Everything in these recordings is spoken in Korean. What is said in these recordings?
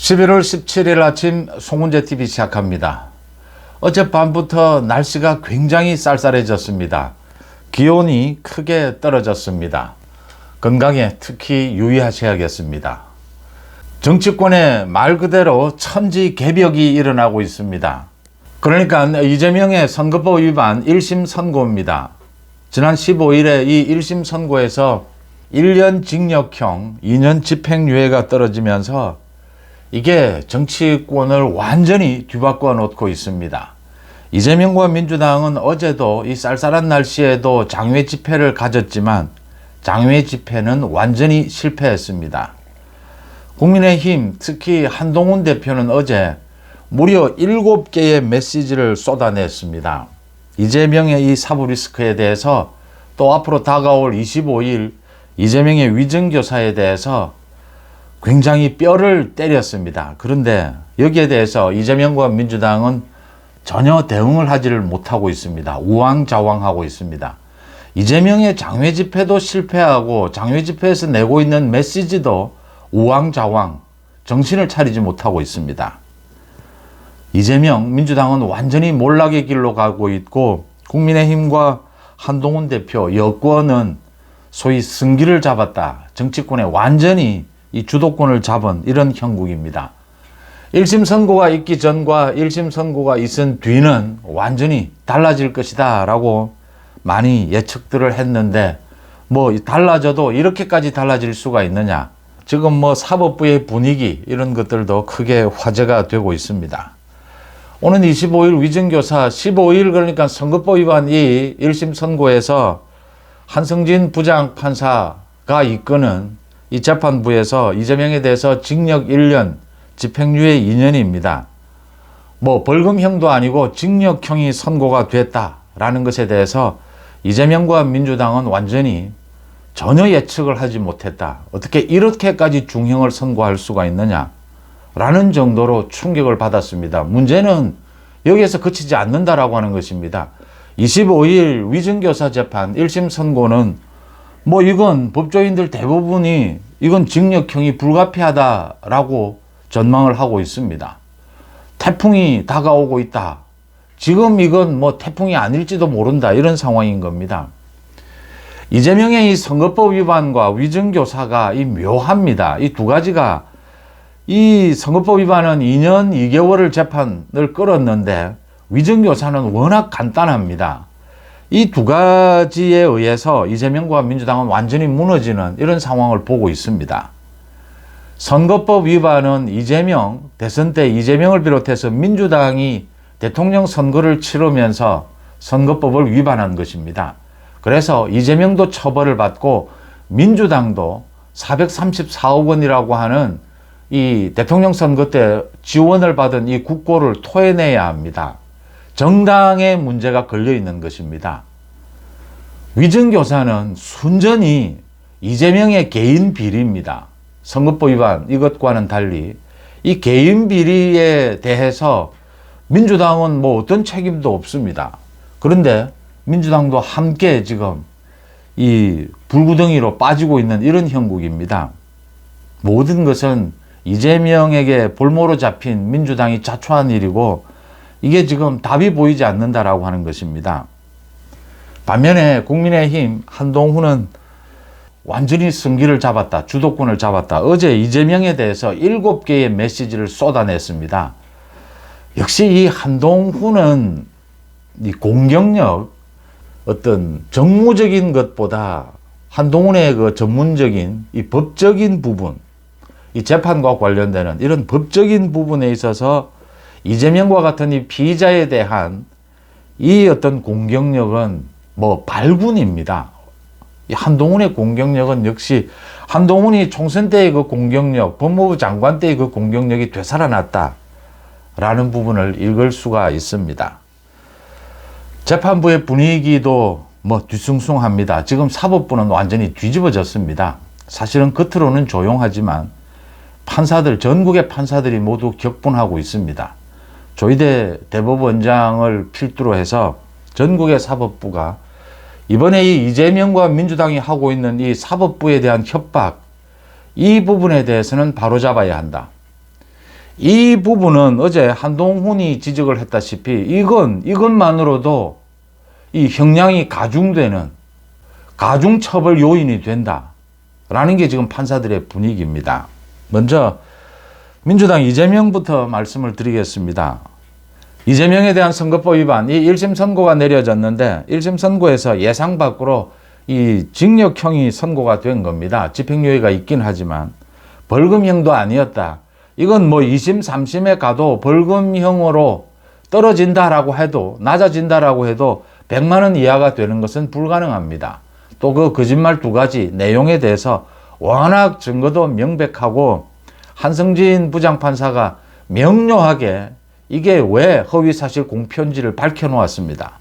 11월 17일 아침 송은재TV 시작합니다. 어젯밤부터 날씨가 굉장히 쌀쌀해졌습니다. 기온이 크게 떨어졌습니다. 건강에 특히 유의하셔야겠습니다. 정치권에 말 그대로 천지개벽이 일어나고 있습니다. 그러니까 이재명의 선거법 위반 1심 선고입니다. 지난 15일에 이 1심 선고에서 1년 징역형 2년 집행유예가 떨어지면서 이게 정치권을 완전히 뒤바꿔 놓고 있습니다. 이재명과 민주당은 어제도 이 쌀쌀한 날씨에도 장외 집회를 가졌지만 장외 집회는 완전히 실패했습니다. 국민의힘 특히 한동훈 대표는 어제 무려 7개의 메시지를 쏟아냈습니다. 이재명의 이 사부 리스크에 대해서 또 앞으로 다가올 25일 이재명의 위증교사에 대해서 굉장히 뼈를 때렸습니다. 그런데 여기에 대해서 이재명과 민주당은 전혀 대응을 하지를 못하고 있습니다. 우왕좌왕하고 있습니다. 이재명의 장외 집회도 실패하고 장외 집회에서 내고 있는 메시지도 우왕좌왕, 정신을 차리지 못하고 있습니다. 이재명, 민주당은 완전히 몰락의 길로 가고 있고 국민의힘과 한동훈 대표, 여권은 소위 승기를 잡았다. 정치권에 완전히 이 주도권을 잡은 이런 형국입니다. 1심 선고가 있기 전과 1심 선고가 있은 뒤는 완전히 달라질 것이다 라고 많이 예측들을 했는데 달라져도 이렇게까지 달라질 수가 있느냐. 지금 사법부의 분위기 이런 것들도 크게 화제가 되고 있습니다. 오는 25일 위증교사 15일 그러니까 선거법 위반 이 1심 선고에서 한성진 부장판사가 이끄는 이 재판부에서 이재명에 대해서 징역 1년, 집행유예 2년입니다. 벌금형도 아니고 징역형이 선고가 됐다라는 것에 대해서 이재명과 민주당은 완전히 전혀 예측을 하지 못했다. 어떻게 이렇게까지 중형을 선고할 수가 있느냐 라는 정도로 충격을 받았습니다. 문제는 여기에서 그치지 않는다라고 하는 것입니다. 25일 위증교사 재판 1심 선고는 이건 법조인들 대부분이 이건 징역형이 불가피하다라고 전망을 하고 있습니다. 태풍이 다가오고 있다. 지금 이건 태풍이 아닐지도 모른다. 이런 상황인 겁니다. 이재명의 이 선거법 위반과 위증교사가 묘합니다. 이 두 가지가 이 선거법 위반은 2년 2개월을 재판을 끌었는데 위증교사는 워낙 간단합니다. 이 두 가지에 의해서 이재명과 민주당은 완전히 무너지는 이런 상황을 보고 있습니다. 선거법 위반은 이재명, 대선 때 이재명을 비롯해서 민주당이 대통령 선거를 치르면서 선거법을 위반한 것입니다. 그래서 이재명도 처벌을 받고 민주당도 434억 원이라고 하는 이 대통령 선거 때 지원을 받은 이 국고를 토해내야 합니다. 정당의 문제가 걸려 있는 것입니다. 위증교사는 순전히 이재명의 개인 비리입니다. 선거법 위반 이것과는 달리 이 개인 비리에 대해서 민주당은 어떤 책임도 없습니다. 그런데 민주당도 함께 지금 이 불구덩이로 빠지고 있는 이런 형국입니다. 모든 것은 이재명에게 볼모로 잡힌 민주당이 자초한 일이고 이게 지금 답이 보이지 않는다라고 하는 것입니다. 반면에 국민의힘 한동훈은 완전히 승기를 잡았다. 주도권을 잡았다. 어제 이재명에 대해서 7개의 메시지를 쏟아냈습니다. 역시 이 한동훈은 이 공격력 어떤 정무적인 것보다 한동훈의 그 전문적인 이 법적인 부분, 이 재판과 관련되는 이런 법적인 부분에 있어서 이재명과 같은 이 피의자에 대한 이 어떤 공격력은 발군입니다. 이 한동훈의 공격력은 역시 한동훈이 총선 때의 그 공격력, 법무부 장관 때의 그 공격력이 되살아났다라는 부분을 읽을 수가 있습니다. 재판부의 분위기도 뒤숭숭합니다. 지금 사법부는 완전히 뒤집어졌습니다. 사실은 겉으로는 조용하지만 판사들, 전국의 판사들이 모두 격분하고 있습니다. 조희대 대법원장을 필두로 해서 전국의 사법부가 이번에 이 이재명과 민주당이 하고 있는 이 사법부에 대한 협박, 이 부분에 대해서는 바로잡아야 한다. 이 부분은 어제 한동훈이 지적을 했다시피 이것만으로도 이 형량이 가중되는 가중처벌 요인이 된다라는 게 지금 판사들의 분위기입니다. 먼저 민주당 이재명부터 말씀을 드리겠습니다. 이재명에 대한 선거법 위반, 이 1심 선고가 내려졌는데 1심 선고에서 예상 밖으로 이 징역형이 선고가 된 겁니다. 집행유예가 있긴 하지만 벌금형도 아니었다. 이건 뭐 2심, 3심에 가도 벌금형으로 떨어진다라고 해도, 낮아진다라고 해도 100만 원 이하가 되는 것은 불가능합니다. 또 그 거짓말 두 가지 내용에 대해서 워낙 증거도 명백하고 한성진 부장판사가 명료하게 이게 왜 허위사실 공표인지를 밝혀놓았습니다.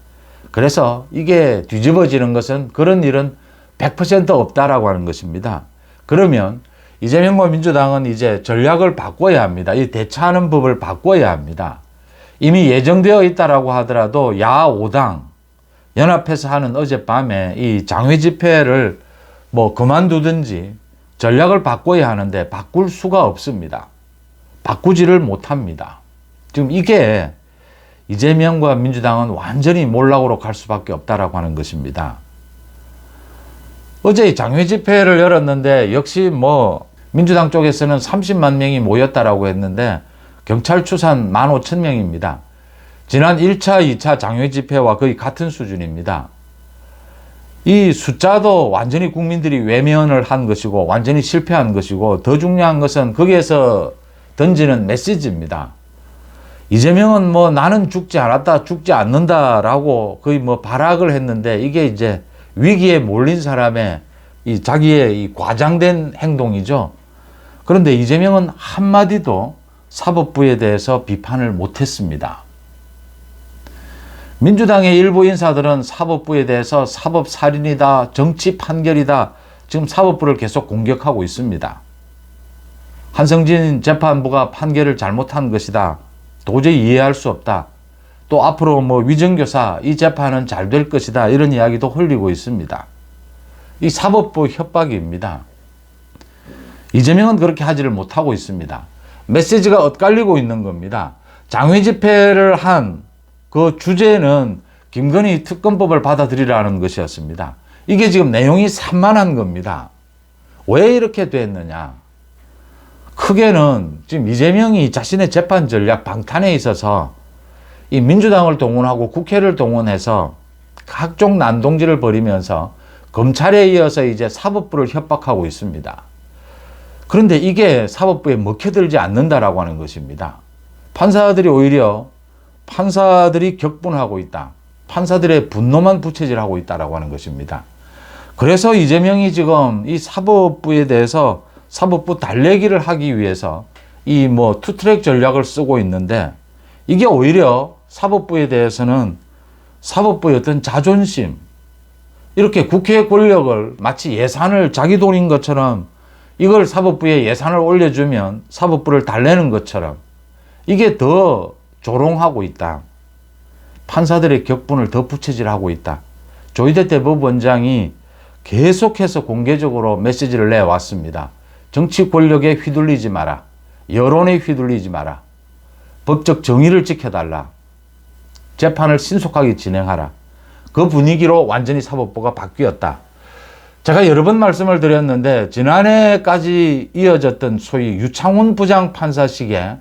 그래서 이게 뒤집어지는 것은 그런 일은 100% 없다라고 하는 것입니다. 그러면 이재명과 민주당은 이제 전략을 바꿔야 합니다. 이 대처하는 법을 바꿔야 합니다. 이미 예정되어 있다라고 하더라도 야 5당 연합해서 하는 어젯밤에 이 장외 집회를 뭐 그만두든지 전략을 바꿔야 하는데 바꿀 수가 없습니다. 바꾸지를 못합니다. 지금 이게 이재명과 민주당은 완전히 몰락으로 갈 수밖에 없다라고 하는 것입니다. 어제 장외 집회를 열었는데 역시 뭐 민주당 쪽에서는 30만 명이 모였다라고 했는데 경찰 추산 15,000명입니다. 지난 1차, 2차 장외 집회와 거의 같은 수준입니다. 이 숫자도 완전히 국민들이 외면을 한 것이고 완전히 실패한 것이고 더 중요한 것은 거기에서 던지는 메시지입니다. 이재명은 뭐 나는 죽지 않았다, 죽지 않는다라고 거의 뭐 발악을 했는데 이게 이제 위기에 몰린 사람의 이 자기의 이 과장된 행동이죠. 그런데 이재명은 한마디도 사법부에 대해서 비판을 못했습니다. 민주당의 일부 인사들은 사법부에 대해서 사법살인이다, 정치 판결이다, 지금 사법부를 계속 공격하고 있습니다. 한성진 재판부가 판결을 잘못한 것이다. 도저히 이해할 수 없다. 또 앞으로 뭐 위정교사 이 재판은 잘 될 것이다. 이런 이야기도 흘리고 있습니다. 이 사법부 협박입니다. 이재명은 그렇게 하지를 못하고 있습니다. 메시지가 엇갈리고 있는 겁니다. 장외 집회를 한 그 주제는 김건희 특검법을 받아들이라는 것이었습니다. 이게 지금 내용이 산만한 겁니다. 왜 이렇게 됐느냐? 크게는 지금 이재명이 자신의 재판 전략 방탄에 있어서 이 민주당을 동원하고 국회를 동원해서 각종 난동질을 벌이면서 검찰에 이어서 이제 사법부를 협박하고 있습니다. 그런데 이게 사법부에 먹혀들지 않는다라고 하는 것입니다. 판사들이 오히려 판사들이 격분하고 있다. 판사들의 분노만 부채질하고 있다라고 하는 것입니다. 그래서 이재명이 지금 이 사법부에 대해서 사법부 달래기를 하기 위해서 이 뭐 투트랙 전략을 쓰고 있는데 이게 오히려 사법부에 대해서는 사법부의 어떤 자존심, 이렇게 국회 권력을 마치 예산을 자기 돈인 것처럼 이걸 사법부에 예산을 올려주면 사법부를 달래는 것처럼 이게 더 조롱하고 있다. 판사들의 격분을 더 부채질하고 있다. 조희대 대법원장이 계속해서 공개적으로 메시지를 내왔습니다. 정치 권력에 휘둘리지 마라. 여론에 휘둘리지 마라. 법적 정의를 지켜달라. 재판을 신속하게 진행하라. 그 분위기로 완전히 사법부가 바뀌었다. 제가 여러 번 말씀을 드렸는데 지난해까지 이어졌던 소위 유창훈 부장판사식에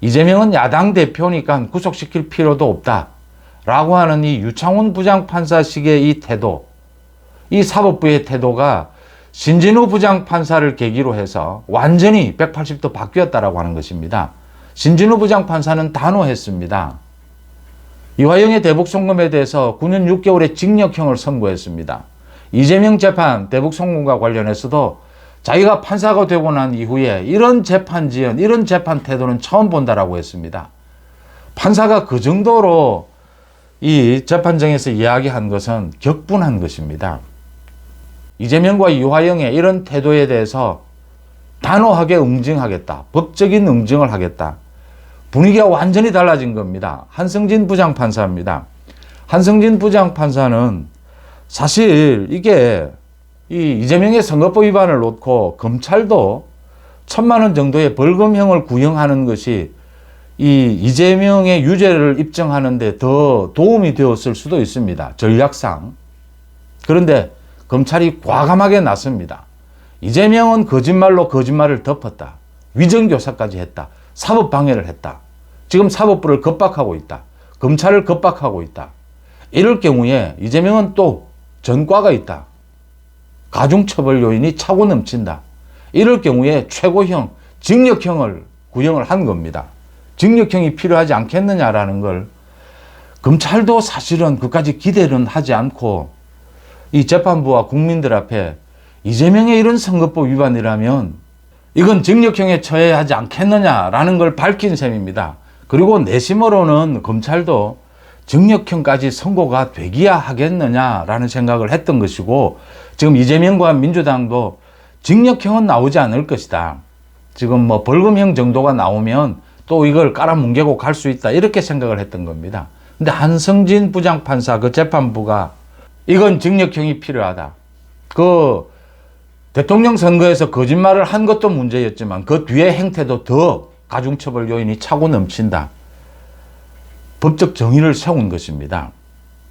이재명은 야당 대표니까 구속시킬 필요도 없다 라고 하는 이 유창훈 부장판사식의 이 태도, 이 사법부의 태도가 신진우 부장판사를 계기로 해서 완전히 180도 바뀌었다라고 하는 것입니다. 신진우 부장판사는 단호했습니다. 이화영의 대북송금에 대해서 9년 6개월의 징역형을 선고했습니다. 이재명 재판 대북송금과 관련해서도 자기가 판사가 되고 난 이후에 이런 재판 지연, 이런 재판 태도는 처음 본다라고 했습니다. 판사가 그 정도로 이 재판정에서 이야기한 것은 격분한 것입니다. 이재명과 이화영의 이런 태도에 대해서 단호하게 응징하겠다. 법적인 응징을 하겠다. 분위기가 완전히 달라진 겁니다. 한성진 부장판사입니다. 한성진 부장판사는 사실 이게 이 이재명의 선거법 위반을 놓고 검찰도 1,000만 원 정도의 벌금형을 구형하는 것이 이 이재명의 유죄를 입증하는 데 더 도움이 되었을 수도 있습니다. 전략상. 그런데 검찰이 과감하게 나섭니다. 이재명은 거짓말로 거짓말을 덮었다. 위정교사까지 했다. 사법방해를 했다. 지금 사법부를 겁박하고 있다. 검찰을 겁박하고 있다. 이럴 경우에 이재명은 또 전과가 있다. 가중처벌 요인이 차고 넘친다. 이럴 경우에 최고형, 징역형을 구형을 한 겁니다. 징역형이 필요하지 않겠느냐라는 걸 검찰도 사실은 그까지 기대는 하지 않고 이 재판부와 국민들 앞에 이재명의 이런 선거법 위반이라면 이건 징역형에 처해야 하지 않겠느냐라는 걸 밝힌 셈입니다. 그리고 내심으로는 검찰도 징역형까지 선고가 되기야 하겠느냐라는 생각을 했던 것이고 지금 이재명과 민주당도 징역형은 나오지 않을 것이다. 지금 뭐 벌금형 정도가 나오면 또 이걸 깔아뭉개고 갈 수 있다. 이렇게 생각을 했던 겁니다. 근데 한성진 부장판사 그 재판부가 이건 징역형이 필요하다. 그 대통령 선거에서 거짓말을 한 것도 문제였지만 그 뒤에 행태도 더 가중처벌 요인이 차고 넘친다. 법적 정의를 세운 것입니다.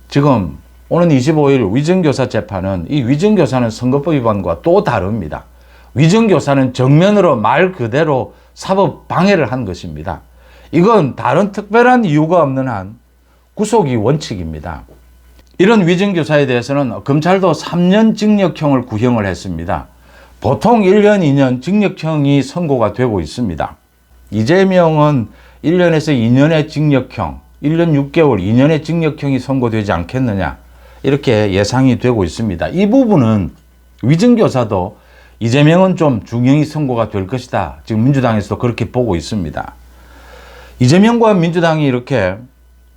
지금 오는 25일 위정교사 재판은 이 위정교사는 선거법 위반과 또 다릅니다. 위정교사는 정면으로 말 그대로 사법 방해를 한 것입니다. 이건 다른 특별한 이유가 없는 한 구속이 원칙입니다. 이런 위정교사에 대해서는 검찰도 3년 징역형을 구형을 했습니다. 보통 1년, 2년 징역형이 선고가 되고 있습니다. 이재명은 1년에서 2년의 징역형, 1년 6개월, 2년의 징역형이 선고되지 않겠느냐 이렇게 예상이 되고 있습니다. 이 부분은 위정교사도 이재명은 좀 중형이 선고가 될 것이다. 지금 민주당에서도 그렇게 보고 있습니다. 이재명과 민주당이 이렇게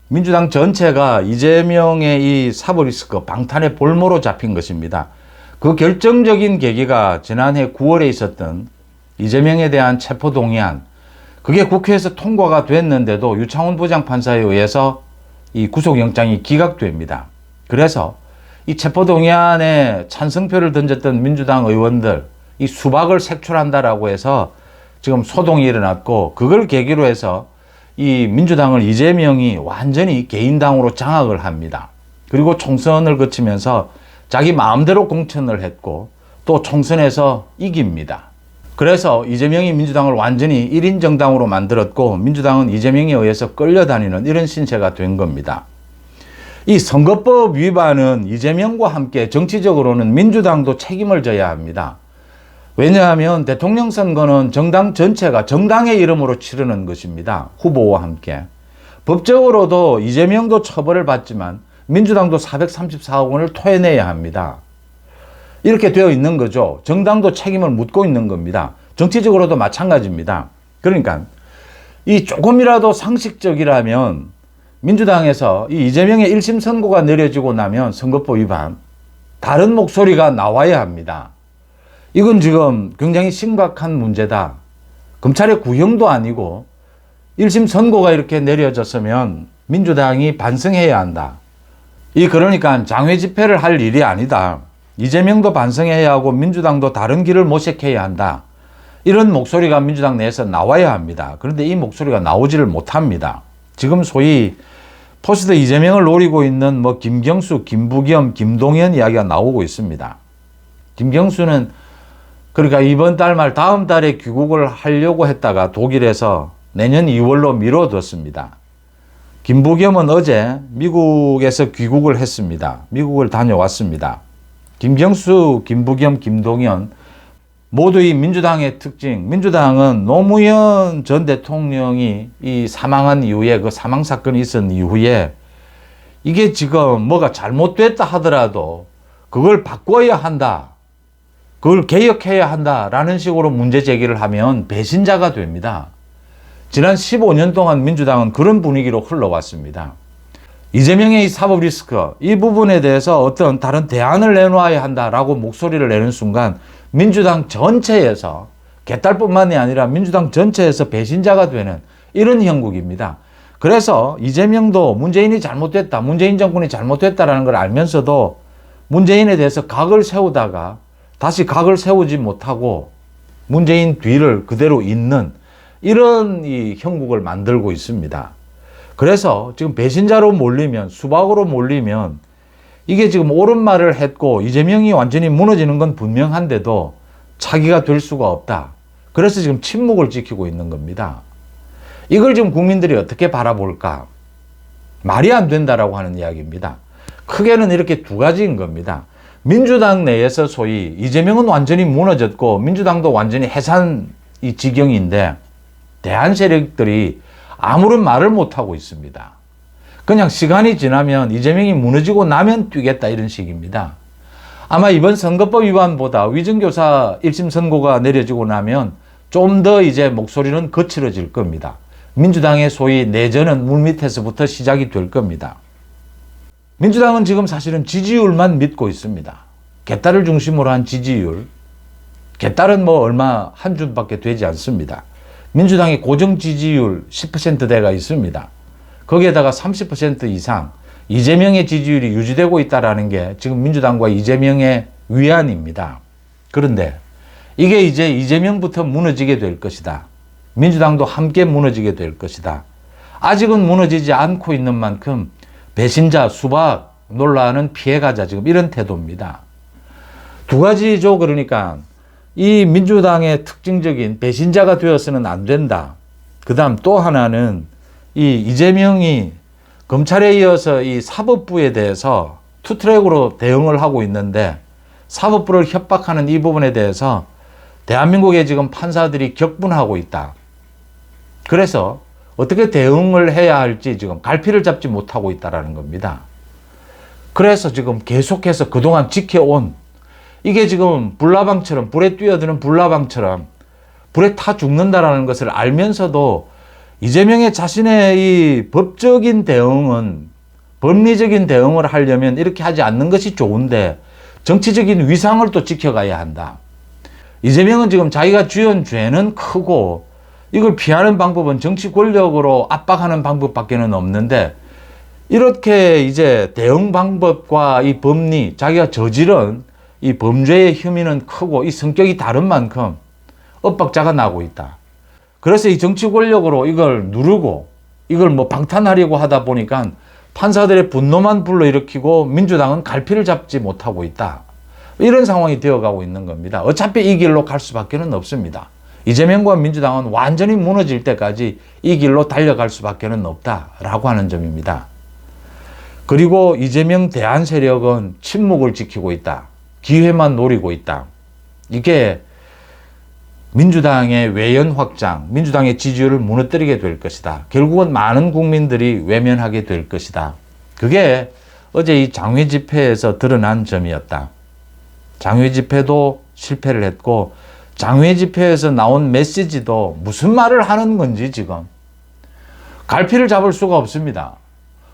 민주당 전체가 이재명의 이 사법리스크 방탄의 볼모로 잡힌 것입니다. 그 결정적인 계기가 지난해 9월에 있었던 이재명에 대한 체포동의안, 그게 국회에서 통과가 됐는데도 유창훈 부장판사에 의해서 이 구속영장이 기각됩니다. 그래서 이 체포동의안에 찬성표를 던졌던 민주당 의원들 이 수박을 색출한다라고 해서 지금 소동이 일어났고 그걸 계기로 해서 이 민주당을 이재명이 완전히 개인당으로 장악을 합니다. 그리고 총선을 거치면서 자기 마음대로 공천을 했고 또 총선에서 이깁니다. 그래서 이재명이 민주당을 완전히 1인 정당으로 만들었고 민주당은 이재명에 의해서 끌려다니는 이런 신세가 된 겁니다. 이 선거법 위반은 이재명과 함께 정치적으로는 민주당도 책임을 져야 합니다. 왜냐하면 대통령 선거는 정당 전체가 정당의 이름으로 치르는 것입니다. 후보와 함께. 법적으로도 이재명도 처벌을 받지만 민주당도 434억 원을 토해내야 합니다. 이렇게 되어 있는 거죠. 정당도 책임을 묻고 있는 겁니다. 정치적으로도 마찬가지입니다. 그러니까 이 조금이라도 상식적이라면 민주당에서 이 이재명의 1심 선고가 내려지고 나면 선거법 위반 다른 목소리가 나와야 합니다. 이건 지금 굉장히 심각한 문제다. 검찰의 구형도 아니고 1심 선고가 이렇게 내려졌으면 민주당이 반성해야 한다. 그러니까 장외 집회를 할 일이 아니다. 이재명도 반성해야 하고 민주당도 다른 길을 모색해야 한다. 이런 목소리가 민주당 내에서 나와야 합니다. 그런데 이 목소리가 나오지를 못합니다. 지금 소위 포스트 이재명을 노리고 있는 뭐 김경수, 김부겸, 김동연 이야기가 나오고 있습니다. 김경수는 그러니까 이번 달 말 다음 달에 귀국을 하려고 했다가 독일에서 내년 2월로 미뤄뒀습니다. 김부겸은 어제 미국에서 귀국을 했습니다. 미국을 다녀왔습니다. 김경수, 김부겸, 김동연 모두 이 민주당의 특징, 민주당은 노무현 전 대통령이 이 사망한 이후에 그 사망 사건이 있은 이후에 이게 지금 뭐가 잘못됐다 하더라도 그걸 바꿔야 한다. 그걸 개혁해야 한다라는 식으로 문제 제기를 하면 배신자가 됩니다. 지난 15년 동안 민주당은 그런 분위기로 흘러왔습니다. 이재명의 이 사법 리스크, 이 부분에 대해서 어떤 다른 대안을 내놓아야 한다라고 목소리를 내는 순간 민주당 전체에서 개딸뿐만이 아니라 민주당 전체에서 배신자가 되는 이런 형국입니다. 그래서 이재명도 문재인이 잘못됐다, 문재인 정권이 잘못됐다라는 걸 알면서도 문재인에 대해서 각을 세우다가 다시 각을 세우지 못하고 문재인 뒤를 그대로 잇는 이런 이 형국을 만들고 있습니다. 그래서 지금 배신자로 몰리면, 수박으로 몰리면 이게 지금 옳은 말을 했고 이재명이 완전히 무너지는 건 분명한데도 차기가 될 수가 없다. 그래서 지금 침묵을 지키고 있는 겁니다. 이걸 지금 국민들이 어떻게 바라볼까? 말이 안 된다라고 하는 이야기입니다. 크게는 이렇게 두 가지인 겁니다. 민주당 내에서 소위 이재명은 완전히 무너졌고 민주당도 완전히 해산 이 지경인데 대한 세력들이 아무런 말을 못하고 있습니다. 그냥 시간이 지나면 이재명이 무너지고 나면 뛰겠다 이런 식입니다. 아마 이번 선거법 위반보다 위정교사 1심 선고가 내려지고 나면 좀 더 이제 목소리는 거칠어질 겁니다. 민주당의 소위 내전은 물밑에서부터 시작이 될 겁니다. 민주당은 지금 사실은 지지율만 믿고 있습니다. 개딸을 중심으로 한 지지율. 개딸은 뭐 얼마 한 줌밖에 되지 않습니다. 민주당의 고정 지지율 10%대가 있습니다. 거기에다가 30% 이상 이재명의 지지율이 유지되고 있다는 게 지금 민주당과 이재명의 위안입니다. 그런데 이게 이제 이재명부터 무너지게 될 것이다. 민주당도 함께 무너지게 될 것이다. 아직은 무너지지 않고 있는 만큼 배신자, 수박 논란은 피해가자 지금 이런 태도입니다. 두 가지죠. 그러니까 이 민주당의 특징적인 배신자가 되어서는 안 된다. 그 다음 또 하나는 이 이재명이 검찰에 이어서 이 사법부에 대해서 투트랙으로 대응을 하고 있는데 사법부를 협박하는 이 부분에 대해서 대한민국의 지금 판사들이 격분하고 있다. 그래서 어떻게 대응을 해야 할지 지금 갈피를 잡지 못하고 있다는 겁니다. 그래서 지금 계속해서 그동안 지켜온 이게 지금 불나방처럼 불에 뛰어드는 불나방처럼 불에 타 죽는다라는 것을 알면서도 이재명의 자신의 이 법적인 대응은 법리적인 대응을 하려면 이렇게 하지 않는 것이 좋은데 정치적인 위상을 또 지켜가야 한다. 이재명은 지금 자기가 지은 죄는 크고 이걸 피하는 방법은 정치 권력으로 압박하는 방법밖에는 없는데 이렇게 이제 대응 방법과 이 법리, 자기가 저지른 이 범죄의 혐의는 크고 이 성격이 다른 만큼 엇박자가 나고 있다. 그래서 이 정치 권력으로 이걸 누르고 이걸 뭐 방탄하려고 하다 보니까 판사들의 분노만 불러일으키고 민주당은 갈피를 잡지 못하고 있다. 이런 상황이 되어가고 있는 겁니다. 어차피 이 길로 갈 수밖에 없습니다. 이재명과 민주당은 완전히 무너질 때까지 이 길로 달려갈 수밖에 없다라고 하는 점입니다. 그리고 이재명 대한 세력은 침묵을 지키고 있다. 기회만 노리고 있다. 이게 민주당의 외연 확장, 민주당의 지지율을 무너뜨리게 될 것이다. 결국은 많은 국민들이 외면하게 될 것이다. 그게 어제 이 장외 집회에서 드러난 점이었다. 장외 집회도 실패를 했고 장외 집회에서 나온 메시지도 무슨 말을 하는 건지 지금 갈피를 잡을 수가 없습니다.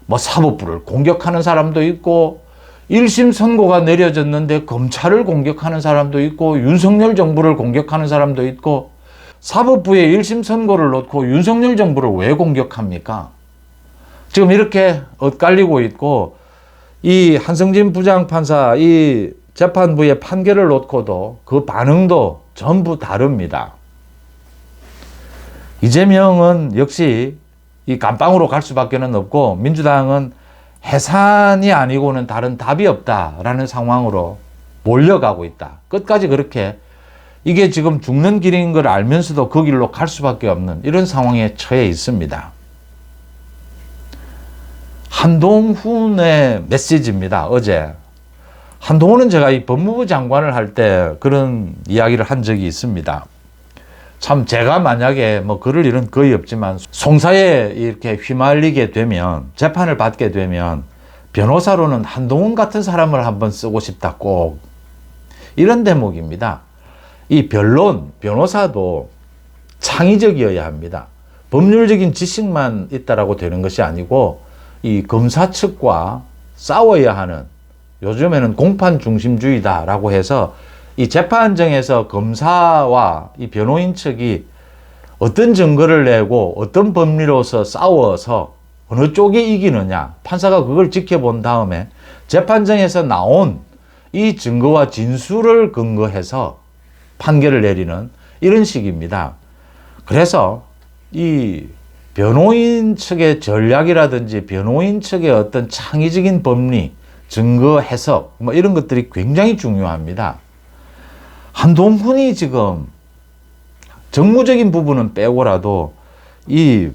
뭐 사법부를 공격하는 사람도 있고 1심 선고가 내려졌는데 검찰을 공격하는 사람도 있고 윤석열 정부를 공격하는 사람도 있고 사법부에 1심 선고를 놓고 윤석열 정부를 왜 공격합니까? 지금 이렇게 엇갈리고 있고 이 한성진 부장판사 이 재판부의 판결을 놓고도 그 반응도 전부 다릅니다. 이재명은 역시 이 감방으로 갈 수밖에 없고 민주당은 해산이 아니고는 다른 답이 없다라는 상황으로 몰려가고 있다. 끝까지 그렇게 이게 지금 죽는 길인 걸 알면서도 그 길로 갈 수밖에 없는 이런 상황에 처해 있습니다. 한동훈의 메시지입니다. 어제. 한동훈은 제가 이 법무부 장관을 할 때 그런 이야기를 한 적이 있습니다. 참 제가 만약에 뭐 그럴 일은 거의 없지만 송사에 이렇게 휘말리게 되면 재판을 받게 되면 변호사로는 한동훈 같은 사람을 한번 쓰고 싶다 꼭 이런 대목입니다. 이 변론, 변호사도 창의적이어야 합니다. 법률적인 지식만 있다라고 되는 것이 아니고 이 검사 측과 싸워야 하는 요즘에는 공판 중심주의다라고 해서 이 재판정에서 검사와 이 변호인 측이 어떤 증거를 내고 어떤 법리로서 싸워서 어느 쪽이 이기느냐 판사가 그걸 지켜본 다음에 재판정에서 나온 이 증거와 진술을 근거해서 판결을 내리는 이런 식입니다. 그래서 이 변호인 측의 전략이라든지 변호인 측의 어떤 창의적인 법리, 증거 해석 뭐 이런 것들이 굉장히 중요합니다. 한동훈이 지금 정무적인 부분은 빼고라도 이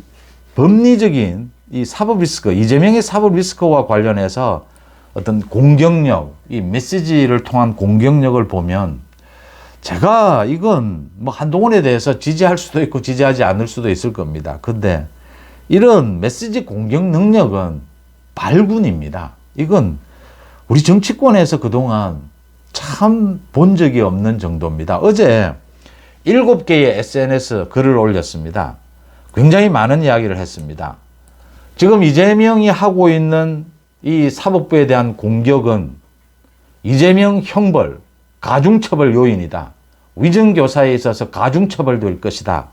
법리적인 이 사법 리스크, 이재명의 사법 리스크와 관련해서 어떤 공격력, 이 메시지를 통한 공격력을 보면 제가 이건 뭐 한동훈에 대해서 지지할 수도 있고 지지하지 않을 수도 있을 겁니다. 근데 이런 메시지 공격 능력은 발군입니다. 이건 우리 정치권에서 그동안 참 본 적이 없는 정도입니다. 어제 7개의 SNS 글을 올렸습니다. 굉장히 많은 이야기를 했습니다. 지금 이재명이 하고 있는 이 사법부에 대한 공격은 이재명 형벌, 가중처벌 요인이다. 위증교사에 있어서 가중처벌될 것이다.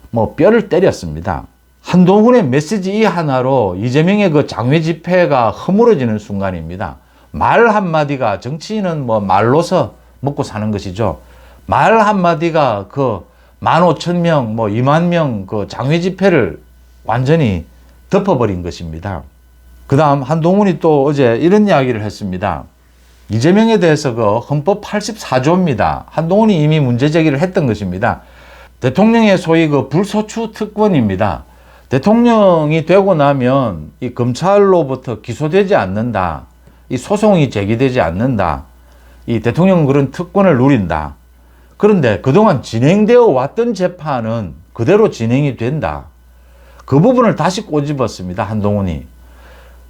뭐 뼈를 때렸습니다. 한동훈의 메시지 이 하나로 이재명의 그 장외 집회가 허물어지는 순간입니다. 말 한마디가, 정치인은 뭐 말로서 먹고 사는 것이죠. 말 한마디가 그 15,000명, 뭐 20,000명 그 장외 집회를 완전히 덮어버린 것입니다. 그 다음 한동훈이 또 어제 이런 이야기를 했습니다. 이재명에 대해서 그 헌법 84조입니다. 한동훈이 이미 문제 제기를 했던 것입니다. 대통령의 소위 그 불소추 특권입니다. 대통령이 되고 나면 이 검찰로부터 기소되지 않는다. 이 소송이 제기되지 않는다. 이 대통령은 그런 특권을 누린다. 그런데 그동안 진행되어 왔던 재판은 그대로 진행이 된다. 그 부분을 다시 꼬집었습니다. 한동훈이.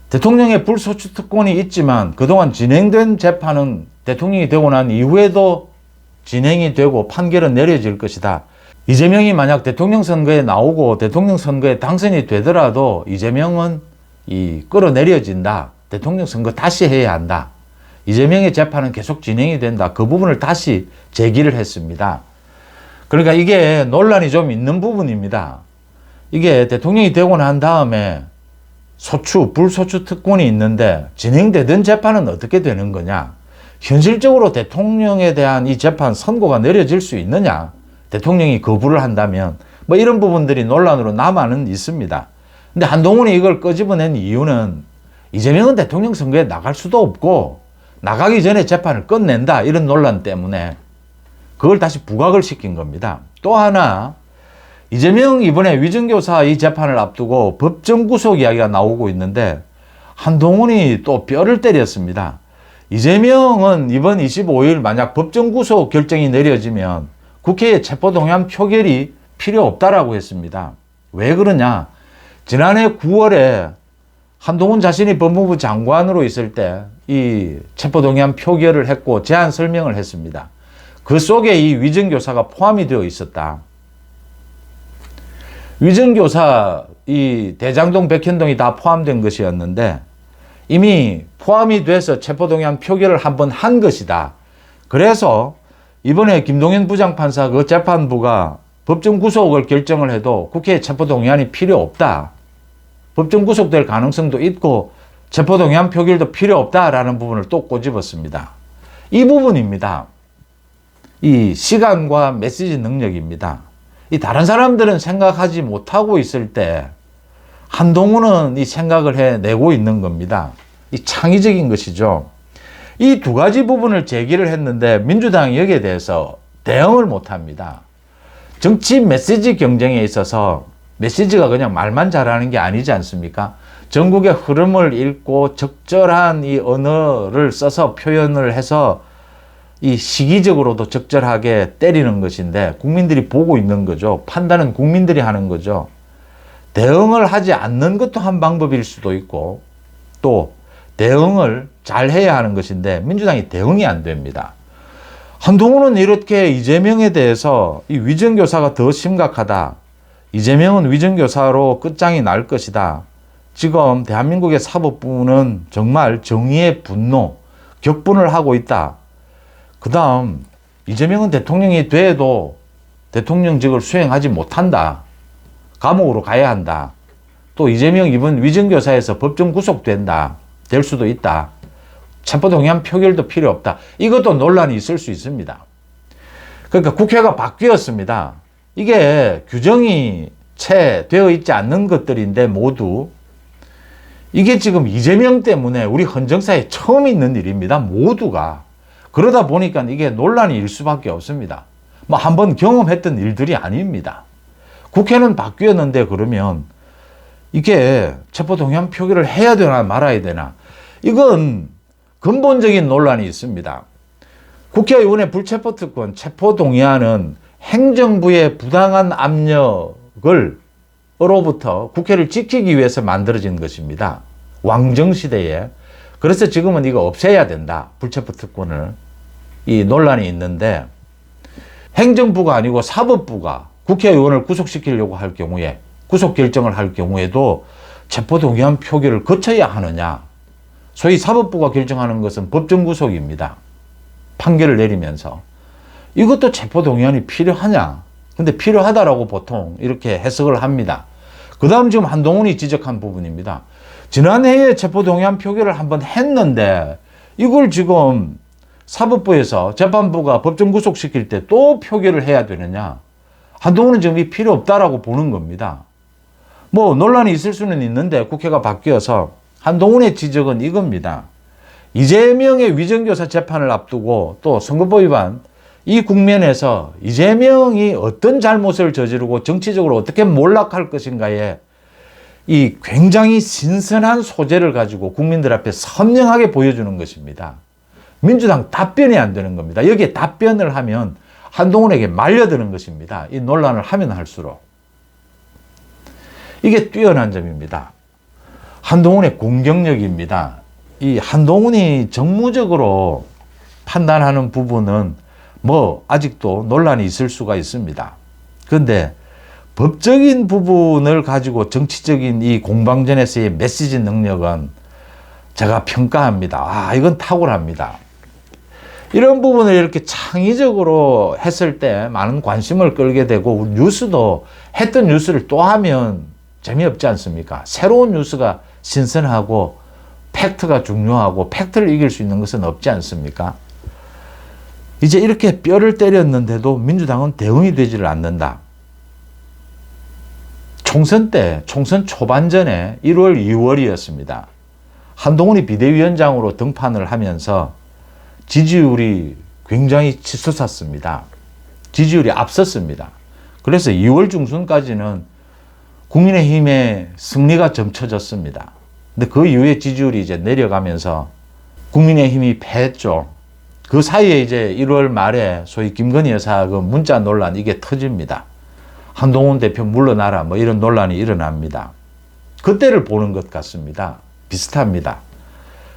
대통령의 불소추 특권이 있지만 그동안 진행된 재판은 대통령이 되고 난 이후에도 진행이 되고 판결은 내려질 것이다. 이재명이 만약 대통령 선거에 나오고 대통령 선거에 당선이 되더라도 이재명은 끌어내려진다. 대통령 선거 다시 해야 한다. 이재명의 재판은 계속 진행이 된다. 그 부분을 다시 제기를 했습니다. 그러니까 이게 논란이 좀 있는 부분입니다. 이게 대통령이 되고 난 다음에 소추, 불소추 특권이 있는데 진행되던 재판은 어떻게 되는 거냐? 현실적으로 대통령에 대한 이 재판 선고가 내려질 수 있느냐? 대통령이 거부를 한다면 뭐 이런 부분들이 논란으로 남아는 있습니다. 근데 한동훈이 이걸 끄집어낸 이유는 이재명은 대통령 선거에 나갈 수도 없고 나가기 전에 재판을 끝낸다 이런 논란 때문에 그걸 다시 부각을 시킨 겁니다. 또 하나 이재명 이번에 위증교사 이 재판을 앞두고 법정 구속 이야기가 나오고 있는데 한동훈이 또 뼈를 때렸습니다. 이재명은 이번 25일 만약 법정 구속 결정이 내려지면 국회에 체포동의안 표결이 필요 없다라고 했습니다. 왜 그러냐? 지난해 9월에 한동훈 자신이 법무부 장관으로 있을 때 이 체포동의안 표결을 했고 제안 설명을 했습니다. 그 속에 이 위증교사가 포함이 되어 있었다. 위증교사, 이 대장동, 백현동이 다 포함된 것이었는데 이미 포함이 돼서 체포동의안 표결을 한번 한 것이다. 그래서 이번에 김동연 부장판사 그 재판부가 법정 구속을 결정을 해도 국회에 체포동의안이 필요 없다. 법정 구속될 가능성도 있고 체포동의안 표결도 필요 없다라는 부분을 또 꼬집었습니다. 이 부분입니다. 이 시간과 메시지 능력입니다. 이 다른 사람들은 생각하지 못하고 있을 때 한동훈은 이 생각을 해내고 있는 겁니다. 이 창의적인 것이죠. 이 두 가지 부분을 제기를 했는데 민주당이 여기에 대해서 대응을 못합니다. 정치 메시지 경쟁에 있어서 메시지가 그냥 말만 잘하는 게 아니지 않습니까? 전국의 흐름을 읽고 적절한 이 언어를 써서 표현을 해서 이 시기적으로도 적절하게 때리는 것인데 국민들이 보고 있는 거죠. 판단은 국민들이 하는 거죠. 대응을 하지 않는 것도 한 방법일 수도 있고 또 대응을 잘 해야 하는 것인데 민주당이 대응이 안 됩니다. 한동훈은 이렇게 이재명에 대해서 이 위증교사가 더 심각하다. 이재명은 위증교사로 끝장이 날 것이다. 지금 대한민국의 사법부는 정말 정의의 분노, 격분을 하고 있다. 그 다음 이재명은 대통령이 돼도 대통령직을 수행하지 못한다. 감옥으로 가야 한다. 또 이재명 이번 위증교사에서 법정 구속된다. 될 수도 있다. 체포동의안 표결도 필요 없다. 이것도 논란이 있을 수 있습니다. 그러니까 국회가 바뀌었습니다. 이게 규정이 채 되어 있지 않는 것들인데 모두 이게 지금 이재명 때문에 우리 헌정사에 처음 있는 일입니다. 모두가. 그러다 보니까 이게 논란이 일 수밖에 없습니다. 뭐 한번 경험했던 일들이 아닙니다. 국회는 바뀌었는데 그러면 이게 체포동의안 표기를 해야 되나 말아야 되나, 이건 근본적인 논란이 있습니다. 국회의원의 불체포특권, 체포동의안은 행정부의 부당한 압력으로부터 국회를 지키기 위해서 만들어진 것입니다. 왕정시대에. 그래서 지금은 이거 없애야 된다, 불체포특권을. 이 논란이 있는데, 행정부가 아니고 사법부가 국회의원을 구속시키려고 할 경우에, 구속 결정을 할 경우에도 체포동의안 표기를 거쳐야 하느냐. 소위 사법부가 결정하는 것은 법정구속입니다. 판결을 내리면서. 이것도 체포동의안이 필요하냐? 근데 필요하다라고 보통 이렇게 해석을 합니다. 그 다음 지금 한동훈이 지적한 부분입니다. 지난해에 체포동의안 표기를 한번 했는데 이걸 지금 사법부에서 재판부가 법정구속시킬 때 또 표기를 해야 되느냐? 한동훈은 지금 이 필요 없다라고 보는 겁니다. 뭐 논란이 있을 수는 있는데 국회가 바뀌어서 한동훈의 지적은 이겁니다. 이재명의 위정교사 재판을 앞두고 또 선거법 위반, 이 국면에서 이재명이 어떤 잘못을 저지르고 정치적으로 어떻게 몰락할 것인가에 이 굉장히 신선한 소재를 가지고 국민들 앞에 선명하게 보여주는 것입니다. 민주당 답변이 안 되는 겁니다. 여기에 답변을 하면 한동훈에게 말려드는 것입니다. 이 논란을 하면 할수록. 이게 뛰어난 점입니다. 한동훈의 공격력입니다. 이 한동훈이 정무적으로 판단하는 부분은 뭐 아직도 논란이 있을 수가 있습니다. 그런데 법적인 부분을 가지고 정치적인 이 공방전에서의 메시지 능력은 제가 평가합니다. 아, 이건 탁월합니다. 이런 부분을 이렇게 창의적으로 했을 때 많은 관심을 끌게 되고, 뉴스도 했던 뉴스를 또 하면 재미없지 않습니까? 새로운 뉴스가 신선하고 팩트가 중요하고 팩트를 이길 수 있는 것은 없지 않습니까? 이제 이렇게 뼈를 때렸는데도 민주당은 대응이 되지를 않는다. 총선 때, 총선 초반전에 1월, 2월이었습니다. 한동훈이 비대위원장으로 등판을 하면서 지지율이 굉장히 치솟았습니다. 지지율이 앞섰습니다. 그래서 2월 중순까지는 국민의힘의 승리가 점쳐졌습니다. 근데 그 이후에 지지율이 이제 내려가면서 국민의힘이 패했죠. 그 사이에 이제 1월 말에 소위 김건희 여사 그 문자 논란, 이게 터집니다. 한동훈 대표 물러나라, 뭐 이런 논란이 일어납니다. 그때를 보는 것 같습니다. 비슷합니다.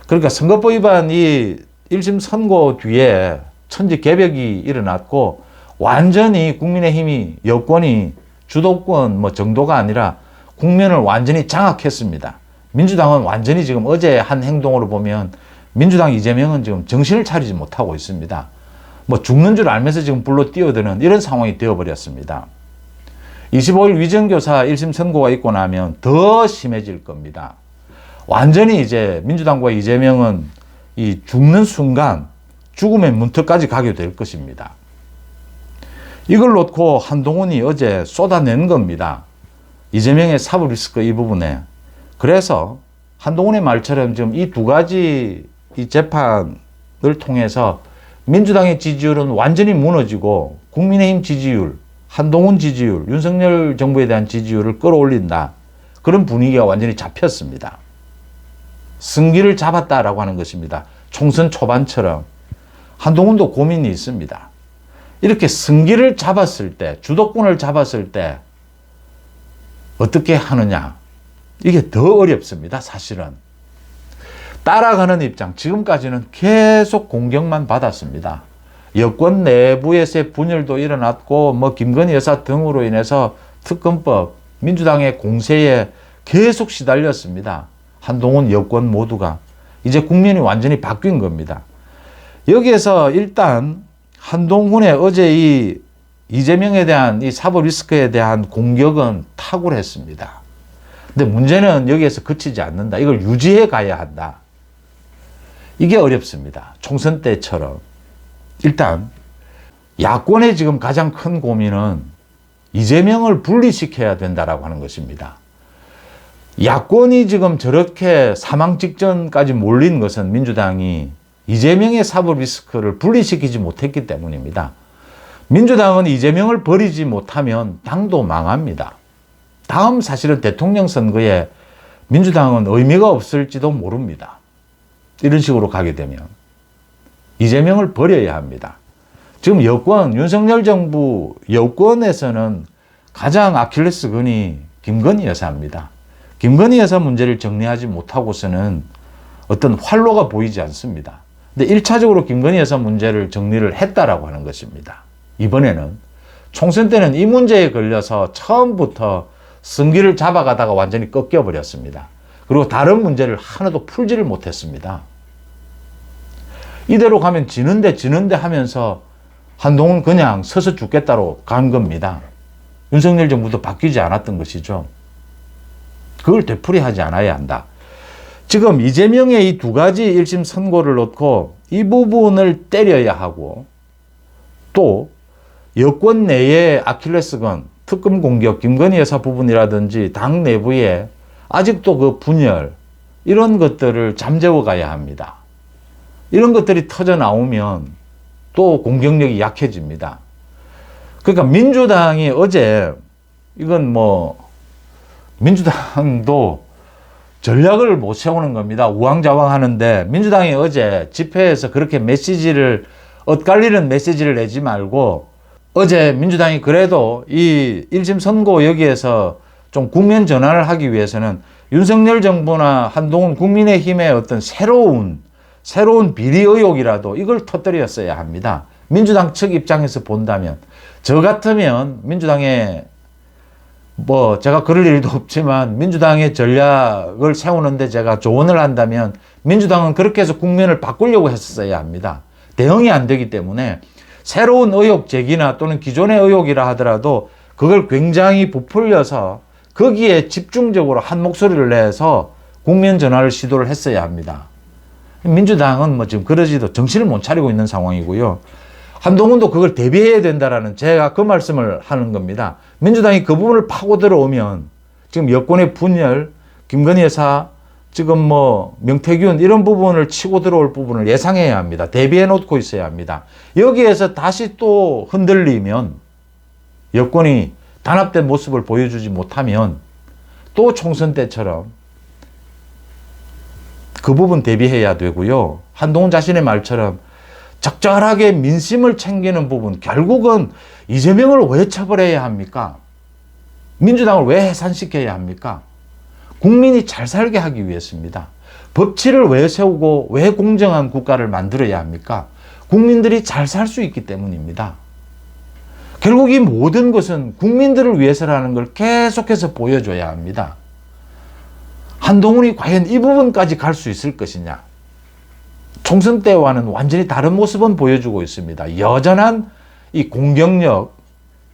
그러니까 선거법 위반 이 1심 선고 뒤에 천지개벽이 일어났고 완전히 국민의힘이, 여권이 주도권 뭐 정도가 아니라 국면을 완전히 장악했습니다. 민주당은 완전히 지금 어제 한 행동으로 보면 민주당 이재명은 지금 정신을 차리지 못하고 있습니다. 뭐 죽는 줄 알면서 지금 불로 뛰어드는 이런 상황이 되어버렸습니다. 25일 위정교사 1심 선고가 있고 나면 더 심해질 겁니다. 완전히 이제 민주당과 이재명은 이 죽는 순간 죽음의 문턱까지 가게 될 것입니다. 이걸 놓고 한동훈이 어제 쏟아낸 겁니다. 이재명의 사법 리스크 이 부분에. 그래서 한동훈의 말처럼 지금 이 두 가지 이 재판을 통해서 민주당의 지지율은 완전히 무너지고 국민의힘 지지율, 한동훈 지지율, 윤석열 정부에 대한 지지율을 끌어올린다. 그런 분위기가 완전히 잡혔습니다. 승기를 잡았다라고 하는 것입니다. 총선 초반처럼. 한동훈도 고민이 있습니다. 이렇게 승기를 잡았을 때, 주도권을 잡았을 때 어떻게 하느냐. 이게 더 어렵습니다, 사실은. 따라가는 입장, 지금까지는 계속 공격만 받았습니다. 여권 내부에서의 분열도 일어났고, 뭐 김건희 여사 등으로 인해서 특검법, 민주당의 공세에 계속 시달렸습니다. 한동훈 여권 모두가. 이제 국면이 완전히 바뀐 겁니다. 여기에서 일단 한동훈의 어제 이 이재명에 대한 이 사법 리스크에 대한 공격은 탁월했습니다. 근데 문제는 여기에서 그치지 않는다. 이걸 유지해 가야 한다. 이게 어렵습니다. 총선 때처럼. 일단 야권의 지금 가장 큰 고민은 이재명을 분리시켜야 된다라고 하는 것입니다. 야권이 지금 저렇게 사망 직전까지 몰린 것은 민주당이 이재명의 사법 리스크를 분리시키지 못했기 때문입니다. 민주당은 이재명을 버리지 못하면 당도 망합니다. 다음 사실은 대통령 선거에 민주당은 의미가 없을지도 모릅니다. 이런 식으로 가게 되면 이재명을 버려야 합니다. 지금 여권, 윤석열 정부 여권에서는 가장 아킬레스건이 김건희 여사입니다. 김건희 여사 문제를 정리하지 못하고서는 어떤 활로가 보이지 않습니다. 근데 1차적으로 김건희 여사 문제를 정리를 했다라고 하는 것입니다. 이번에는 총선 때는 이 문제에 걸려서 처음부터 승기를 잡아가다가 완전히 꺾여버렸습니다. 그리고 다른 문제를 하나도 풀지를 못했습니다. 이대로 가면 지는데 하면서 한동훈 그냥 서서 죽겠다로 간 겁니다. 윤석열 정부도 바뀌지 않았던 것이죠. 그걸 되풀이하지 않아야 한다. 지금 이재명의 이 두 가지 1심 선고를 놓고 이 부분을 때려야 하고 또 여권 내의 아킬레스건, 특검 공격, 김건희 여사 부분이라든지 당 내부에 아직도 그 분열 이런 것들을 잠재워 가야 합니다. 이런 것들이 터져 나오면 또 공격력이 약해집니다. 그러니까 민주당이 어제 이건 뭐 민주당도 전략을 못 세우는 겁니다. 우왕좌왕 하는데 민주당이 어제 집회에서 그렇게 메시지를 엇갈리는 메시지를 내지 말고 어제 민주당이 그래도 이 1심 선고 여기에서 좀 국면 전환을 하기 위해서는 윤석열 정부나 한동훈 국민의힘의 어떤 새로운 비리 의혹이라도 이걸 터뜨렸어야 합니다. 민주당 측 입장에서 본다면 저 같으면 민주당의 뭐 제가 그럴 일도 없지만 민주당의 전략을 세우는데 제가 조언을 한다면 민주당은 그렇게 해서 국면을 바꾸려고 했었어야 합니다. 대응이 안 되기 때문에 새로운 의혹 제기나 또는 기존의 의혹이라 하더라도 그걸 굉장히 부풀려서 거기에 집중적으로 한 목소리를 내서 국면 전환을 시도를 했어야 합니다. 민주당은 뭐 지금 그러지도 정신을 못 차리고 있는 상황이고요. 한동훈도 그걸 대비해야 된다라는 제가 그 말씀을 하는 겁니다. 민주당이 그 부분을 파고 들어오면 지금 여권의 분열, 김건희 여사, 지금 뭐 명태균 이런 부분을 치고 들어올 부분을 예상해야 합니다. 대비해 놓고 있어야 합니다. 여기에서 다시 또 흔들리면 여권이 단합된 모습을 보여주지 못하면 또 총선 때처럼 그 부분 대비해야 되고요. 한동훈 자신의 말처럼 적절하게 민심을 챙기는 부분, 결국은 이재명을 왜 처벌해야 합니까? 민주당을 왜 해산시켜야 합니까? 국민이 잘 살게 하기 위해서입니다. 법치를 왜 세우고 왜 공정한 국가를 만들어야 합니까? 국민들이 잘 살 수 있기 때문입니다. 결국 이 모든 것은 국민들을 위해서라는 걸 계속해서 보여줘야 합니다. 한동훈이 과연 이 부분까지 갈 수 있을 것이냐? 총선 때와는 완전히 다른 모습은 보여주고 있습니다. 여전한 이 공격력,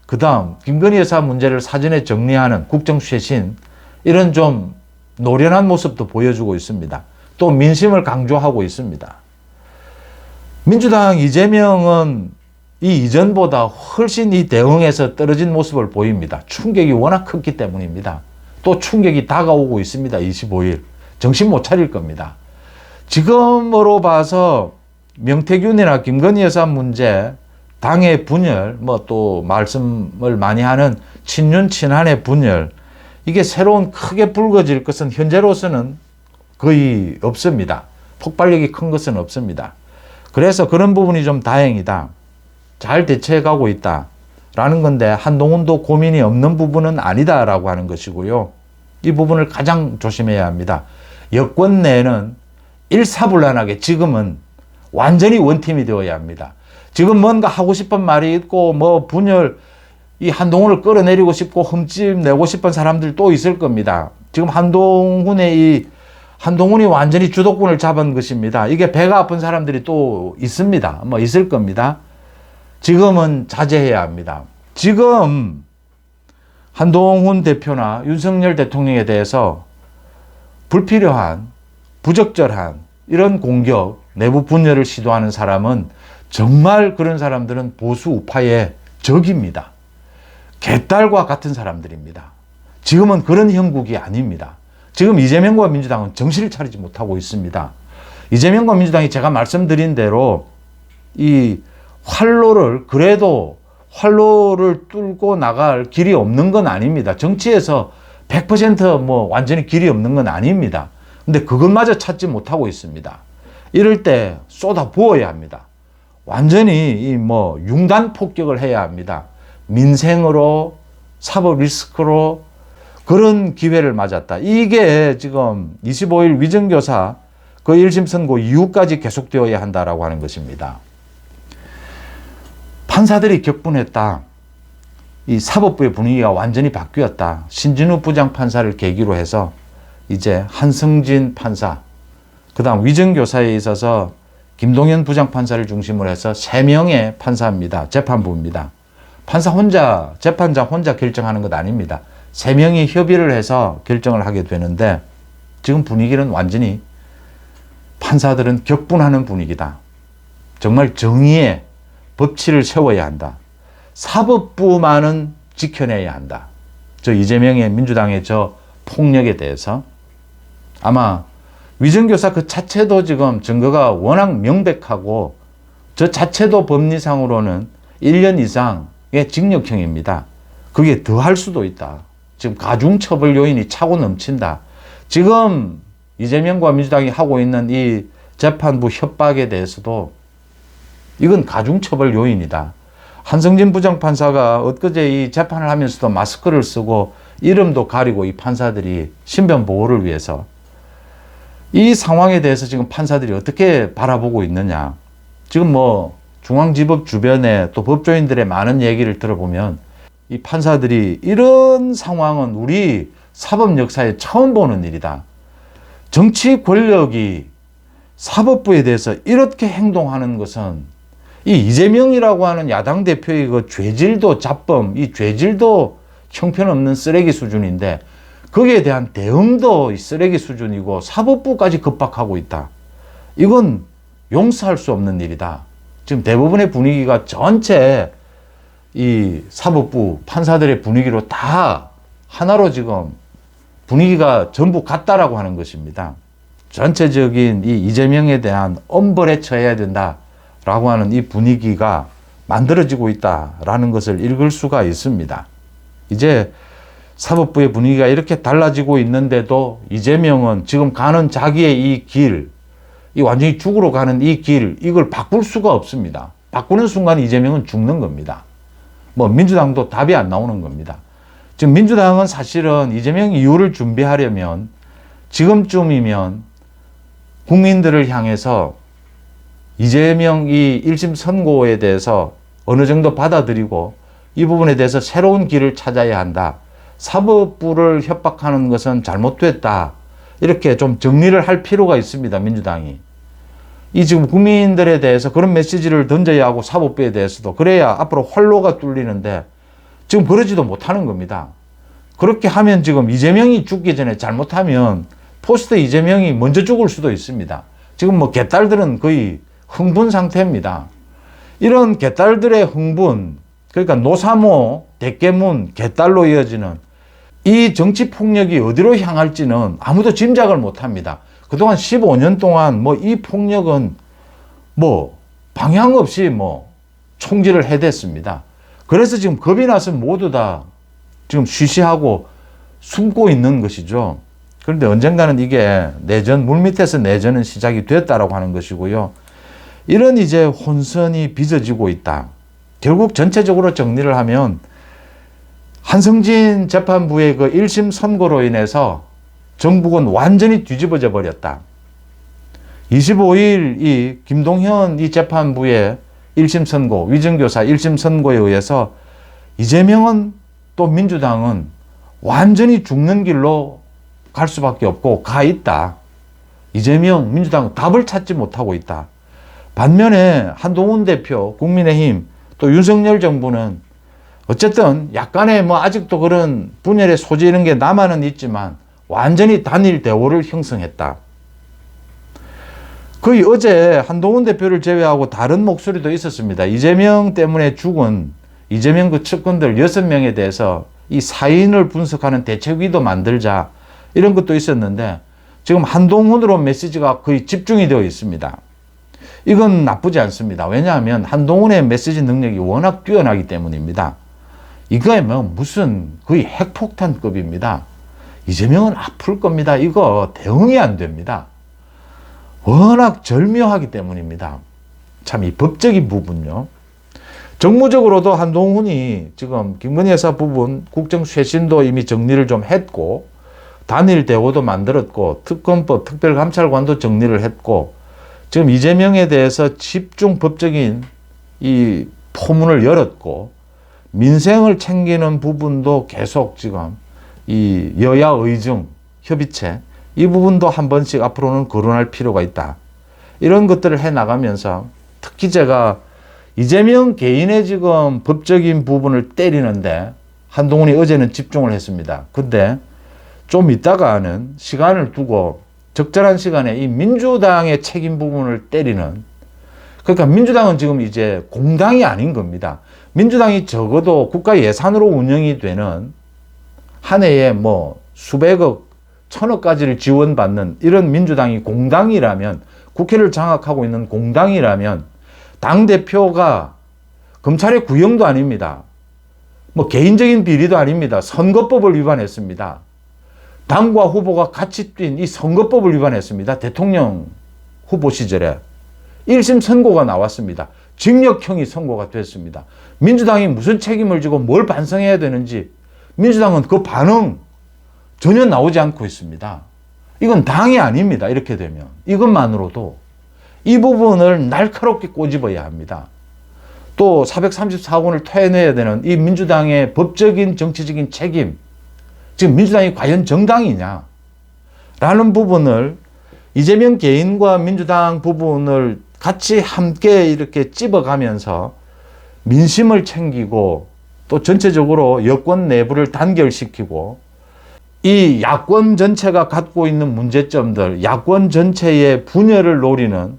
그 다음 김건희 여사 문제를 사전에 정리하는 국정쇄신, 이런 좀 노련한 모습도 보여주고 있습니다. 또 민심을 강조하고 있습니다. 민주당 이재명은 이 이전보다 훨씬 이 대응에서 떨어진 모습을 보입니다. 충격이 워낙 컸기 때문입니다. 또 충격이 다가오고 있습니다. 25일. 정신 못 차릴 겁니다. 지금으로 봐서 명태균이나 김건희 여사 문제, 당의 분열, 뭐 또 말씀을 많이 하는 친윤 친한의 분열, 이게 새로운 크게 불거질 것은 현재로서는 거의 없습니다. 폭발력이 큰 것은 없습니다. 그래서 그런 부분이 좀 다행이다. 잘 대처해 가고 있다. 라는 건데 한동훈도 고민이 없는 부분은 아니다라고 하는 것이고요. 이 부분을 가장 조심해야 합니다. 여권 내에는 일사불란하게 지금은 완전히 원팀이 되어야 합니다. 지금 뭔가 하고 싶은 말이 있고 뭐 분열, 이 한동훈을 끌어내리고 싶고 흠집 내고 싶은 사람들 또 있을 겁니다. 지금 한동훈이 완전히 주도권을 잡은 것입니다. 이게 배가 아픈 사람들이 또 있습니다. 뭐 있을 겁니다. 지금은 자제해야 합니다. 지금 한동훈 대표나 윤석열 대통령에 대해서 불필요한, 부적절한 이런 공격, 내부 분열을 시도하는 사람은 정말 그런 사람들은 보수 우파의 적입니다. 개딸과 같은 사람들입니다. 지금은 그런 형국이 아닙니다. 지금 이재명과 민주당은 정신을 차리지 못하고 있습니다. 이재명과 민주당이 제가 말씀드린 대로 이 활로를 그래도 활로를 뚫고 나갈 길이 없는 건 아닙니다. 정치에서 100% 완전히 길이 없는 건 아닙니다. 근데 그것마저 찾지 못하고 있습니다. 이럴 때 쏟아 부어야 합니다. 완전히 융단 폭격을 해야 합니다. 민생으로, 사법 리스크로 그런 기회를 맞았다. 이게 지금 25일 위정교사 그 1심 선고 이후까지 계속되어야 한다라고 하는 것입니다. 판사들이 격분했다. 이 사법부의 분위기가 완전히 바뀌었다. 신진우 부장판사를 계기로 해서 이제 한성진 판사, 그 다음 위정교사에 있어서 김동현 부장판사를 중심으로 해서 3명의 판사입니다. 재판부입니다. 판사 혼자, 재판장 혼자 결정하는 것 아닙니다. 3명이 협의를 해서 결정을 하게 되는데 지금 분위기는 완전히 판사들은 격분하는 분위기다. 정말 정의의 법치를 세워야 한다. 사법부만은 지켜내야 한다. 저 이재명의 민주당의 저 폭력에 대해서 아마 위정교사 그 자체도 지금 증거가 워낙 명백하고 저 자체도 법리상으로는 1년 이상의 징역형입니다. 그게 더 할 수도 있다. 지금 가중처벌 요인이 차고 넘친다. 지금 이재명과 민주당이 하고 있는 이 재판부 협박에 대해서도 이건 가중처벌 요인이다. 한성진 부장판사가 엊그제 이 재판을 하면서도 마스크를 쓰고 이름도 가리고 이 판사들이 신변 보호를 위해서 이 상황에 대해서 지금 판사들이 어떻게 바라보고 있느냐. 지금 중앙지법 주변에 또 법조인들의 많은 얘기를 들어보면 이 판사들이 이런 상황은 우리 사법 역사에 처음 보는 일이다. 정치 권력이 사법부에 대해서 이렇게 행동하는 것은 이 이재명이라고 하는 야당 대표의 그 죄질도 잡범, 이 죄질도 형편없는 쓰레기 수준인데 거기에 대한 대응도 쓰레기 수준이고 사법부까지 급박하고 있다. 이건 용서할 수 없는 일이다. 지금 대부분의 분위기가 전체 이 사법부 판사들의 분위기로 다 하나로 지금 분위기가 전부 같다라고 하는 것입니다. 전체적인 이 이재명에 대한 엄벌에 처해야 된다라고 하는 이 분위기가 만들어지고 있다라는 것을 읽을 수가 있습니다. 이제 사법부의 분위기가 이렇게 달라지고 있는데도 이재명은 지금 가는 자기의 이 길, 이 완전히 죽으러 가는 이 길, 이걸 바꿀 수가 없습니다. 바꾸는 순간 이재명은 죽는 겁니다. 민주당도 답이 안 나오는 겁니다. 지금 민주당은 사실은 이재명 이후를 준비하려면 지금쯤이면 국민들을 향해서 이재명 이 1심 선고에 대해서 어느 정도 받아들이고 이 부분에 대해서 새로운 길을 찾아야 한다. 사법부를 협박하는 것은 잘못됐다. 이렇게 좀 정리를 할 필요가 있습니다. 민주당이. 이 지금 국민들에 대해서 그런 메시지를 던져야 하고 사법부에 대해서도 그래야 앞으로 활로가 뚫리는데 지금 그러지도 못하는 겁니다. 그렇게 하면 지금 이재명이 죽기 전에 잘못하면 포스트 이재명이 먼저 죽을 수도 있습니다. 지금 개딸들은 거의 흥분 상태입니다. 이런 개딸들의 흥분, 그러니까 노사모, 대깨문, 개딸로 이어지는 이 정치 폭력이 어디로 향할지는 아무도 짐작을 못 합니다. 그동안 15년 동안 이 폭력은 방향 없이 총질을 해댔습니다. 그래서 지금 겁이 나서 모두 다 지금 쉬쉬하고 숨고 있는 것이죠. 그런데 언젠가는 이게 내전, 물밑에서 내전은 시작이 됐다라고 하는 것이고요. 이런 이제 혼선이 빚어지고 있다. 결국 전체적으로 정리를 하면 한성진 재판부의 그 1심 선고로 인해서 정부는 완전히 뒤집어져 버렸다. 25일 이 김동현 이 재판부의 1심 선고, 위정교사 1심 선고에 의해서 이재명은 또 민주당은 완전히 죽는 길로 갈 수밖에 없고 가 있다. 이재명, 민주당은 답을 찾지 못하고 있다. 반면에 한동훈 대표, 국민의힘, 또 윤석열 정부는 어쨌든 약간의 아직도 그런 분열의 소지 이런 게 남아는 있지만 완전히 단일 대오를 형성했다. 거의 어제 한동훈 대표를 제외하고 다른 목소리도 있었습니다. 이재명 때문에 죽은 이재명 그 측근들 6명에 대해서 이 사인을 분석하는 대책위도 만들자, 이런 것도 있었는데 지금 한동훈으로 메시지가 거의 집중이 되어 있습니다. 이건 나쁘지 않습니다. 왜냐하면 한동훈의 메시지 능력이 워낙 뛰어나기 때문입니다. 이거에 뭐 무슨 거의 핵폭탄급입니다. 이재명은 아플 겁니다. 이거 대응이 안 됩니다. 워낙 절묘하기 때문입니다. 참 이 법적인 부분요. 정무적으로도 한동훈이 지금 김건희 여사 부분 국정 쇄신도 이미 정리를 좀 했고, 단일 대우도 만들었고, 특검법 특별감찰관도 정리를 했고, 지금 이재명에 대해서 집중 법적인 이 포문을 열었고, 민생을 챙기는 부분도 계속 지금 이 여야 의정 협의체 이 부분도 한 번씩 앞으로는 거론할 필요가 있다. 이런 것들을 해 나가면서 특히 제가 이재명 개인의 지금 법적인 부분을 때리는데 한동훈이 어제는 집중을 했습니다. 근데 좀 이따가는 시간을 두고 적절한 시간에 이 민주당의 책임 부분을 때리는, 그러니까 민주당은 지금 이제 공당이 아닌 겁니다. 민주당이 적어도 국가 예산으로 운영이 되는 한 해에 뭐 수백억, 천억까지를 지원받는 이런 민주당이 공당이라면, 국회를 장악하고 있는 공당이라면 당대표가 검찰의 구형도 아닙니다. 뭐 개인적인 비리도 아닙니다. 선거법을 위반했습니다. 당과 후보가 같이 뛴 이 선거법을 위반했습니다. 대통령 후보 시절에 1심 선고가 나왔습니다. 징역형이 선고가 됐습니다. 민주당이 무슨 책임을 지고 뭘 반성해야 되는지 민주당은 그 반응 전혀 나오지 않고 있습니다. 이건 당이 아닙니다. 이렇게 되면 이것만으로도 이 부분을 날카롭게 꼬집어야 합니다. 또 434원을 토해내야 되는 이 민주당의 법적인 정치적인 책임, 지금 민주당이 과연 정당이냐 라는 부분을 이재명 개인과 민주당 부분을 같이 함께 이렇게 찝어가면서 민심을 챙기고 또 전체적으로 여권 내부를 단결시키고 이 야권 전체가 갖고 있는 문제점들, 야권 전체의 분열을 노리는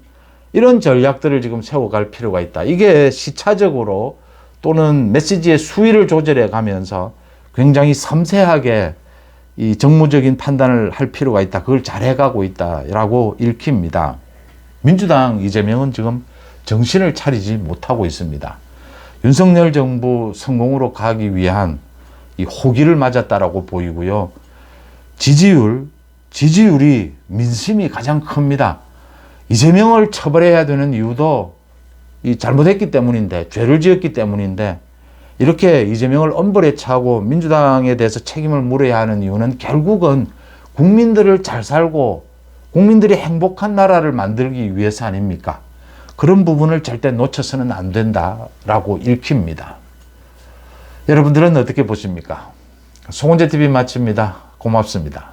이런 전략들을 지금 세워갈 필요가 있다. 이게 시차적으로 또는 메시지의 수위를 조절해 가면서 굉장히 섬세하게 이 정무적인 판단을 할 필요가 있다. 그걸 잘해가고 있다라고 읽힙니다. 민주당 이재명은 지금 정신을 차리지 못하고 있습니다. 윤석열 정부 성공으로 가기 위한 이 호기를 맞았다라고 보이고요. 지지율이 민심이 가장 큽니다. 이재명을 처벌해야 되는 이유도 이 잘못했기 때문인데, 죄를 지었기 때문인데, 이렇게 이재명을 엄벌에 차고 민주당에 대해서 책임을 물어야 하는 이유는 결국은 국민들을 잘 살고 국민들이 행복한 나라를 만들기 위해서 아닙니까? 그런 부분을 절대 놓쳐서는 안 된다라고 읽힙니다. 여러분들은 어떻게 보십니까? 송은재TV 마칩니다. 고맙습니다.